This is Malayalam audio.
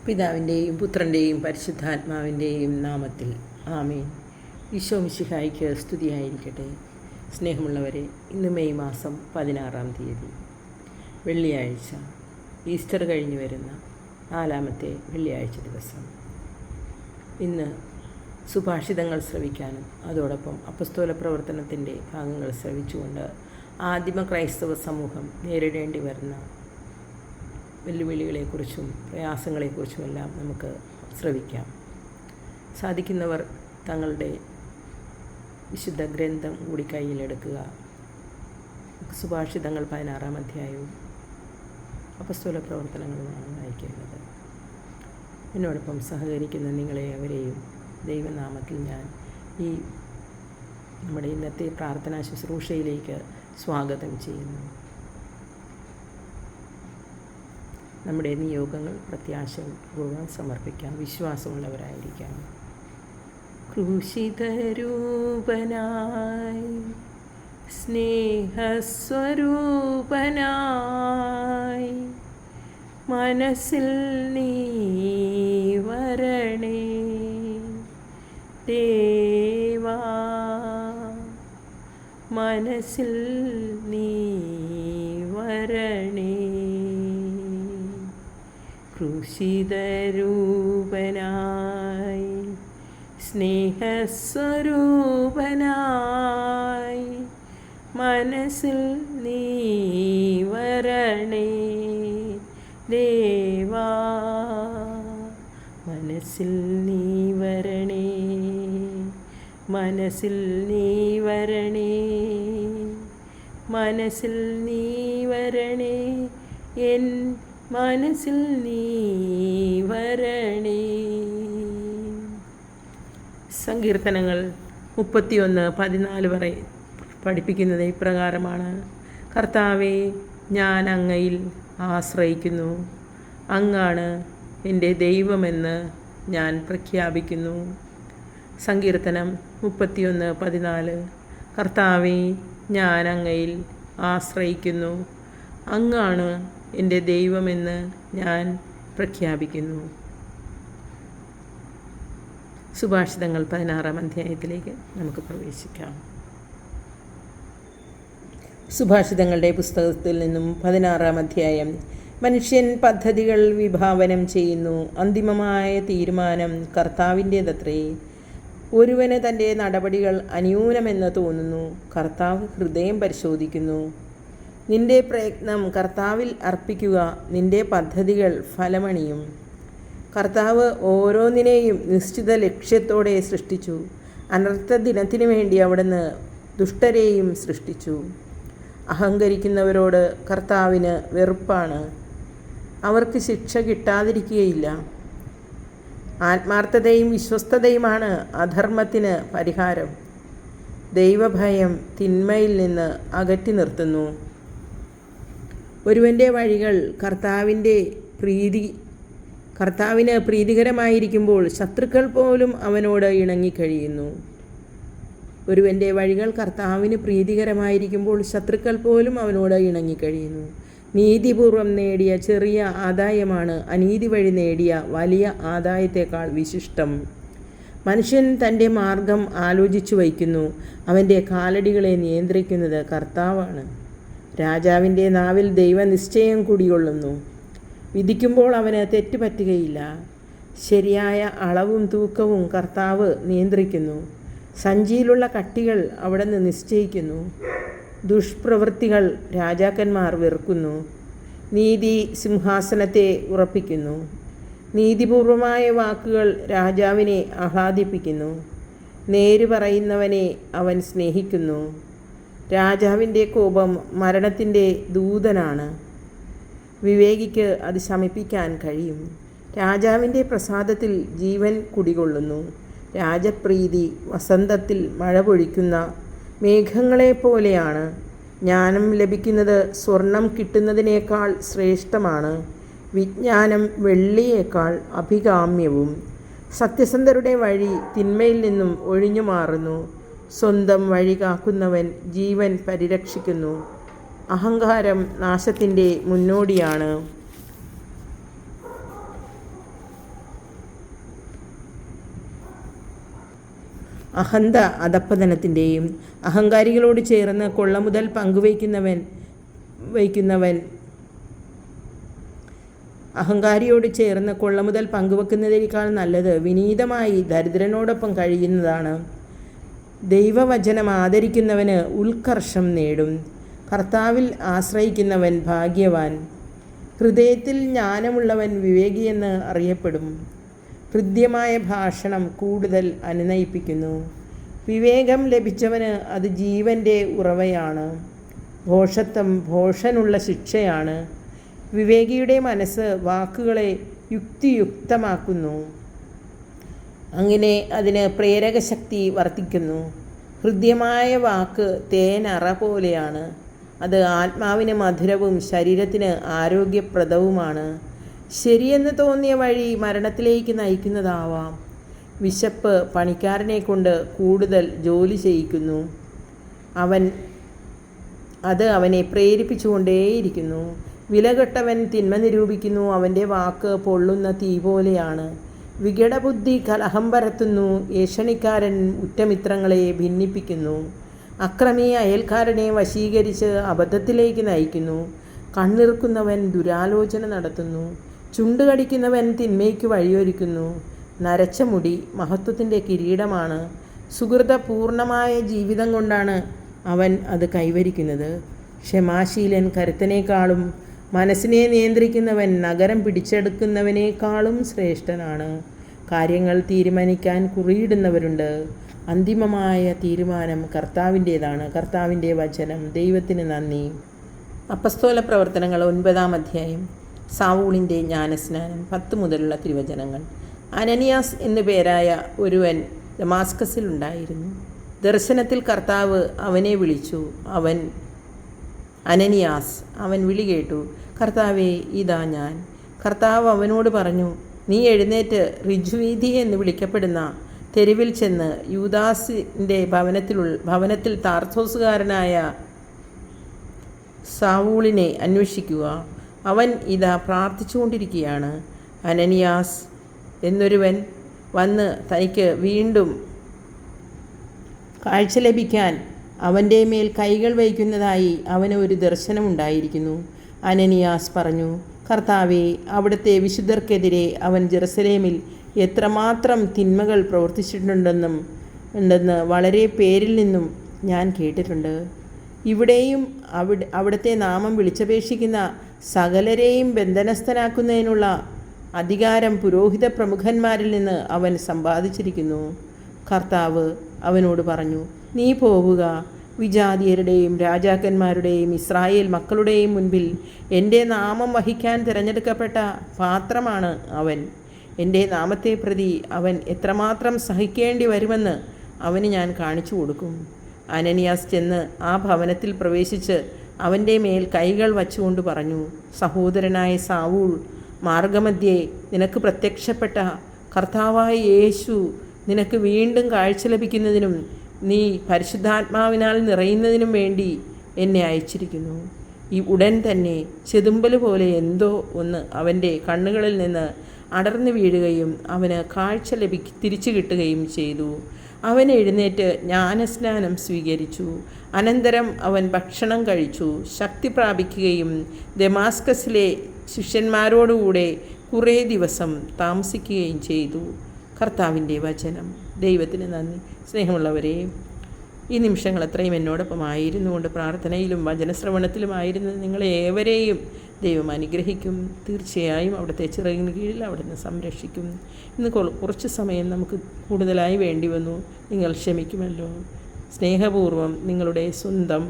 പിതാവിൻ്റെയും പുത്രൻ്റെയും പരിശുദ്ധാത്മാവിൻ്റെയും നാമത്തിൽ ആമേൻ. ഈശോ മിശിഹായ്ക്ക് സ്തുതിയായിരിക്കട്ടെ. സ്നേഹമുള്ളവരെ, ഇന്ന് മെയ് മാസം 16-ാം തീയതി വെള്ളിയാഴ്ച, ഈസ്റ്റർ കഴിഞ്ഞു വരുന്ന 4-ാമത്തെ വെള്ളിയാഴ്ച ദിവസം. ഇന്ന് സുഭാഷിതങ്ങൾ ശ്രവിക്കാനും അതോടൊപ്പം അപ്പസ്തോല പ്രവർത്തനത്തിൻ്റെ ഭാഗങ്ങൾ ശ്രവിച്ചുകൊണ്ട് ആദിമ ക്രൈസ്തവ സമൂഹം നേരിടേണ്ടി വരുന്ന വെല്ലുവിളികളെക്കുറിച്ചും പ്രയാസങ്ങളെക്കുറിച്ചുമെല്ലാം നമുക്ക് ശ്രവിക്കാം. സാധിക്കുന്നവർ തങ്ങളുടെ വിശുദ്ധ ഗ്രന്ഥം കൂടി കയ്യിലെടുക്കുക. സുഭാഷിതങ്ങൾ 16-ാം അധ്യായവും അപ്പസ്തോല പ്രവർത്തനങ്ങളുമാണ് വായിക്കേണ്ടത്. എന്നോടൊപ്പം സഹകരിക്കുന്ന നിങ്ങളെ അവരെയും ദൈവനാമത്തിൽ ഞാൻ ഈ നമ്മുടെ ഇന്നത്തെ പ്രാർത്ഥനാ ശുശ്രൂഷയിലേക്ക് സ്വാഗതം ചെയ്യുന്നു. നമ്മുടെ നിയോഗങ്ങൾ പ്രത്യാശപൂർവ്വം സമർപ്പിക്കാം. വിശ്വാസമുള്ളവരായിരിക്കാം. ക്രൂശിതരൂപനായി സ്നേഹസ്വരൂപനായി മനസ്സിൽ നീ വരണേ ദേവാ, മനസ്സിൽ നീ വരണേ. ക്രൂശിതരൂപനായി സ്നേഹസ്വരൂപനായി മനസ്സിൽ നീ വരണേ ദേവാ, മനസ്സിൽ നീ വരണേ, മനസ്സിൽ നീ വരണേ, മനസ്സിൽ നീ വരണേ, എൻ മനസ്സിൽ നീ വരണേ. സങ്കീർത്തനങ്ങൾ 31:14 വരെ പഠിപ്പിക്കുന്നത് ഇപ്രകാരമാണ്: കർത്താവേ, ഞാൻ അങ്ങയിൽ ആശ്രയിക്കുന്നു, അങ്ങാണ് എൻ്റെ ദൈവമെന്ന് ഞാൻ പ്രഖ്യാപിക്കുന്നു. സങ്കീർത്തനം 31:14. കർത്താവേ, ഞാൻ അങ്ങയിൽ ആശ്രയിക്കുന്നു, അങ്ങാണ് എൻ്റെ ദൈവമെന്ന് ഞാൻ പ്രഖ്യാപിക്കുന്നു. സുഭാഷിതങ്ങൾ 16-ാം അധ്യായത്തിലേക്ക് നമുക്ക് പ്രവേശിക്കാം. സുഭാഷിതങ്ങളുടെ പുസ്തകത്തിൽ നിന്നും 16-ാം അധ്യായം. മനുഷ്യൻ പദ്ധതികൾ വിഭാവനം ചെയ്യുന്നു, അന്തിമമായ തീരുമാനം കർത്താവിൻ്റേതത്രേ. ഒരുവന് തൻ്റെ നടപടികൾ അന്യൂനമെന്ന് തോന്നുന്നു, കർത്താവ് ഹൃദയം പരിശോധിക്കുന്നു. നിന്റെ പ്രയത്നം കർത്താവിൽ അർപ്പിക്കുക, നിന്റെ പദ്ധതികൾ ഫലമണിയും. കർത്താവ് ഓരോന്നിനെയും നിശ്ചിത ലക്ഷ്യത്തോടെ സൃഷ്ടിച്ചു. അനർത്ഥ ദിനത്തിനു വേണ്ടി അവിടുന്ന് ദുഷ്ടരെയും സൃഷ്ടിച്ചു. അഹങ്കരിക്കുന്നവരോട് കർത്താവിന് വെറുപ്പാണ്, അവർക്ക് ശിക്ഷ കിട്ടാതിരിക്കുകയില്ല. ആത്മാർത്ഥതയും വിശ്വസ്തതയുമാണ് അധർമ്മത്തിന് പരിഹാരം. ദൈവഭയം തിന്മയിൽ നിന്ന് അകറ്റി നിർത്തുന്നു. ഒരുവൻ്റെ വഴികൾ കർത്താവിന് പ്രീതികരമായിരിക്കുമ്പോൾ ശത്രുക്കൾ പോലും അവനോട് ഇണങ്ങിക്കഴിയുന്നു. ഒരുവൻ്റെ വഴികൾ കർത്താവിന് പ്രീതികരമായിരിക്കുമ്പോൾ ശത്രുക്കൾ പോലും അവനോട് ഇണങ്ങിക്കഴിയുന്നു. നീതിപൂർവം നേടിയ ചെറിയ ആദായമാണ് അനീതി വഴി നേടിയ വലിയ ആദായത്തേക്കാൾ വിശിഷ്ടം. മനുഷ്യൻ തൻ്റെ മാർഗം ആലോചിച്ചു വയ്ക്കുന്നു, അവൻ്റെ കാലടികളെ നിയന്ത്രിക്കുന്നത് കർത്താവാണ്. രാജാവിൻ്റെ നാവിൽ ദൈവനിശ്ചയം കുടികൊള്ളുന്നു, വിധിക്കുമ്പോൾ അവന് തെറ്റുപറ്റുകയില്ല. ശരിയായ അളവും തൂക്കവും കർത്താവ് നിയന്ത്രിക്കുന്നു, സഞ്ചിയിലുള്ള കട്ടികൾ അവിടുന്ന് നിശ്ചയിക്കുന്നു. ദുഷ്പ്രവൃത്തികൾ രാജാക്കന്മാർ വെറുക്കുന്നു, നീതി സിംഹാസനത്തെ ഉറപ്പിക്കുന്നു. നീതിപൂർവമായ വാക്കുകൾ രാജാവിനെ ആഹ്ലാദിപ്പിക്കുന്നു, നേര് പറയുന്നവനെ അവൻ സ്നേഹിക്കുന്നു. രാജാവിൻ്റെ കോപം മരണത്തിൻ്റെ ദൂതനാണ്, വിവേകിക്ക് അത് ശമിപ്പിക്കാൻ കഴിയും. രാജാവിൻ്റെ പ്രസാദത്തിൽ ജീവൻ കുടികൊള്ളുന്നു. രാജപ്രീതി വസന്തത്തിൽ മഴ പൊഴിക്കുന്ന മേഘങ്ങളെപ്പോലെയാണ്. ജ്ഞാനം ലഭിക്കുന്നത് സ്വർണം കിട്ടുന്നതിനേക്കാൾ ശ്രേഷ്ഠമാണ്, വിജ്ഞാനം വെള്ളിയേക്കാൾ അഭികാമ്യവും. സത്യസന്ധരുടെ വഴി തിന്മയിൽ നിന്നും ഒഴിഞ്ഞു മാറുന്നു, സ്വന്തം വഴി കാക്കുന്നവൻ ജീവൻ പരിരക്ഷിക്കുന്നു. അഹങ്കാരം നാശത്തിൻ്റെ മുന്നോടിയാണ്. അഹന്ത അധപ്പതനത്തിൻ്റെയും അഹങ്കാരികളോട് ചേർന്ന് കൊള്ളമുതൽ വയ്ക്കുന്നവൻ അഹങ്കാരിയോട് ചേർന്ന് കൊള്ളമുതൽ പങ്കുവെക്കുന്നതിനേക്കാൾ നല്ലത് വിനീതമായി ദരിദ്രനോടൊപ്പം കഴിയുന്നതാണ്. ദൈവവചനം ആദരിക്കുന്നവന് ഉത്കർഷം നേടും. കർത്താവിൽ ആശ്രയിക്കുന്നവൻ ഭാഗ്യവാൻ. ഹൃദയത്തിൽ ജ്ഞാനമുള്ളവൻ വിവേകിയെന്ന് അറിയപ്പെടും. ഹൃദ്യമായ ഭാഷണം കൂടുതൽ അനുനയിപ്പിക്കുന്നു. വിവേകം ലഭിച്ചവന് അത് ജീവൻ്റെ ഉറവയാണ്. ഭോഷത്വം ഭോഷനുള്ള ശിക്ഷയാണ്. വിവേകിയുടെ മനസ്സ് വാക്കുകളെ യുക്തിയുക്തമാക്കുന്നു. അങ്ങനെ അതിന് പ്രേരകശക്തി വർദ്ധിക്കുന്നു. ഹൃദ്യമായ വാക്ക് തേനറ പോലെയാണ്. അത് ആത്മാവിന് മധുരവും ശരീരത്തിന് ആരോഗ്യപ്രദവുമാണ്. ശരിയെന്ന് തോന്നിയ വഴി മരണത്തിലേക്ക് നയിക്കുന്നതാവാം. വിശപ്പ് പണിക്കാരനെ കൊണ്ട് കൂടുതൽ ജോലി ചെയ്യിക്കുന്നു. അത് അവനെ പ്രേരിപ്പിച്ചുകൊണ്ടേയിരിക്കുന്നു. വിലകെട്ടവൻ തിന്മ നിരൂപിക്കുന്നു. അവൻ്റെ വാക്ക് പൊള്ളുന്ന തീ പോലെയാണ്. വികടബുദ്ധി കലഹം പരത്തുന്നു. ഏഷണിക്കാരൻ ഉറ്റമിത്രങ്ങളെ ഭിന്നിപ്പിക്കുന്നു. അക്രമി അയൽക്കാരനെ വശീകരിച്ച് അബദ്ധത്തിലേക്ക് നയിക്കുന്നു. കണ്ണിറുക്കുന്നവൻ ദുരാലോചന നടത്തുന്നു. ചുണ്ടുകടിക്കുന്നവൻ തിന്മയ്ക്ക് വഴിയൊരുക്കുന്നു. നരച്ച മുടി മഹത്വത്തിൻ്റെ കിരീടമാണ്. സുഹൃതപൂർണമായ ജീവിതം കൊണ്ടാണ് അവൻ അത് കൈവരിക്കുന്നത്. ക്ഷമാശീലൻ കരുത്തനേക്കാളും മനസ്സിനെ നിയന്ത്രിക്കുന്നവൻ നഗരം പിടിച്ചെടുക്കുന്നവനേക്കാളും ശ്രേഷ്ഠനാണ്. കാര്യങ്ങൾ തീരുമാനിക്കാൻ കുറിയിടുന്നവരുണ്ട്. അന്തിമമായ തീരുമാനം കർത്താവിൻ്റേതാണ്. കർത്താവിൻ്റെ വചനം. ദൈവത്തിന് നന്ദി. അപ്പസ്തോല പ്രവർത്തനങ്ങൾ 9-ാം അധ്യായം. സാവൂളിൻ്റെ ജ്ഞാനസ്നാനം 10 മുതലുള്ള തിരുവചനങ്ങൾ. അനനിയാസ് എന്നു പേരായ ഒരുവൻ ദമാസ്കസിലുണ്ടായിരുന്നു. ദർശനത്തിൽ കർത്താവ് അവനെ വിളിച്ചു. അനനിയാസ്. അവൻ വിളി കേട്ടു. കർത്താവേ, ഇതാ ഞാൻ. കർത്താവ് അവനോട് പറഞ്ഞു, നീ എഴുന്നേറ്റ് ഋജുവീഥി എന്ന് വിളിക്കപ്പെടുന്ന തെരുവിൽ ചെന്ന് യൂദാസിൻ്റെ ഭവനത്തിൽ താർസോസുകാരനായ സാവൂളിനെ അന്വേഷിക്കുക. അവൻ ഇതാ പ്രാർത്ഥിച്ചുകൊണ്ടിരിക്കുകയാണ്. അനനിയാസ് എന്നൊരുവൻ വന്ന് തനിക്ക് വീണ്ടും കാഴ്ച ലഭിക്കാൻ അവൻ്റെ മേൽ കൈകൾ വയ്ക്കുന്നതായി അവന് ഒരു ദർശനമുണ്ടായിരിക്കുന്നു. അനനിയാസ് പറഞ്ഞു, കർത്താവേ, അവിടുത്തെ വിശുദ്ധർക്കെതിരെ അവൻ ജെറുസലേമിൽ എത്രമാത്രം തിന്മകൾ പ്രവർത്തിച്ചിട്ടുണ്ടെന്ന് വളരെ പേരിൽ നിന്നും ഞാൻ കേട്ടിട്ടുണ്ട്. ഇവിടെയും അവിടുത്തെ നാമം വിളിച്ചപേക്ഷിക്കുന്ന സകലരെയും ബന്ധനസ്ഥനാക്കുന്നതിനുള്ള അധികാരം പുരോഹിത പ്രമുഖന്മാരിൽ നിന്ന് അവൻ സമ്പാദിച്ചിരിക്കുന്നു. കർത്താവ് അവനോട് പറഞ്ഞു, നീ പോവുക. വിജാതീയരുടെയും രാജാക്കന്മാരുടെയും ഇസ്രായേൽ മക്കളുടെയും മുൻപിൽ എൻ്റെ നാമം വഹിക്കാൻ തിരഞ്ഞെടുക്കപ്പെട്ട പാത്രമാണ് അവൻ. എൻ്റെ നാമത്തെ പ്രതി അവൻ എത്രമാത്രം സഹിക്കേണ്ടി വരുമെന്ന് അവന് ഞാൻ കാണിച്ചു കൊടുക്കും. അനനിയാസ് ചെന്ന് ആ ഭവനത്തിൽ പ്രവേശിച്ച് അവൻ്റെ മേൽ കൈകൾ വച്ചുകൊണ്ട് പറഞ്ഞു, സഹോദരനായ സാവൂൾ, മാർഗമധ്യേ നിനക്ക് പ്രത്യക്ഷപ്പെട്ട കർത്താവായ യേശു നിനക്ക് വീണ്ടും കാഴ്ച ലഭിക്കുന്നതിനും നീ പരിശുദ്ധാത്മാവിനാൽ നിറയുന്നതിനും വേണ്ടി എന്നെ അയച്ചിരിക്കുന്നു. ഈ ഉടൻ തന്നെ ചെതുമ്പൽ പോലെ എന്തോ ഒന്ന് അവൻ്റെ കണ്ണുകളിൽ നിന്ന് അടർന്നു വീഴുകയും അവന് കാഴ്ച തിരിച്ചു കിട്ടുകയും ചെയ്തു. അവൻ എഴുന്നേറ്റ് ജ്ഞാനസ്നാനം സ്വീകരിച്ചു. അനന്തരം അവൻ ഭക്ഷണം കഴിച്ചു ശക്തി പ്രാപിക്കുകയും ദമാസ്കസിലെ ശിഷ്യന്മാരോടുകൂടെ കുറേ ദിവസം താമസിക്കുകയും ചെയ്തു. കർത്താവിൻ്റെ വചനം. ദൈവത്തിന് നന്ദി. സ്നേഹമുള്ളവരെ, ഈ നിമിഷങ്ങൾ അത്രയും എന്നോടൊപ്പം ആയിരുന്നുകൊണ്ട് പ്രാർത്ഥനയിലും വചനശ്രവണത്തിലുമായിരുന്ന നിങ്ങളെ ഏവരെയും ദൈവം അനുഗ്രഹിക്കും. തീർച്ചയായും അവിടുത്തെ ചിറകിന് കീഴിൽ അവിടുന്ന് സംരക്ഷിക്കും. ഇന്ന് കുറച്ച് സമയം നമുക്ക് കൂടുതലായി വേണ്ടി വന്നു. നിങ്ങൾ ക്ഷമിക്കുമല്ലോ. സ്നേഹപൂർവ്വം നിങ്ങളുടെ സ്വന്തം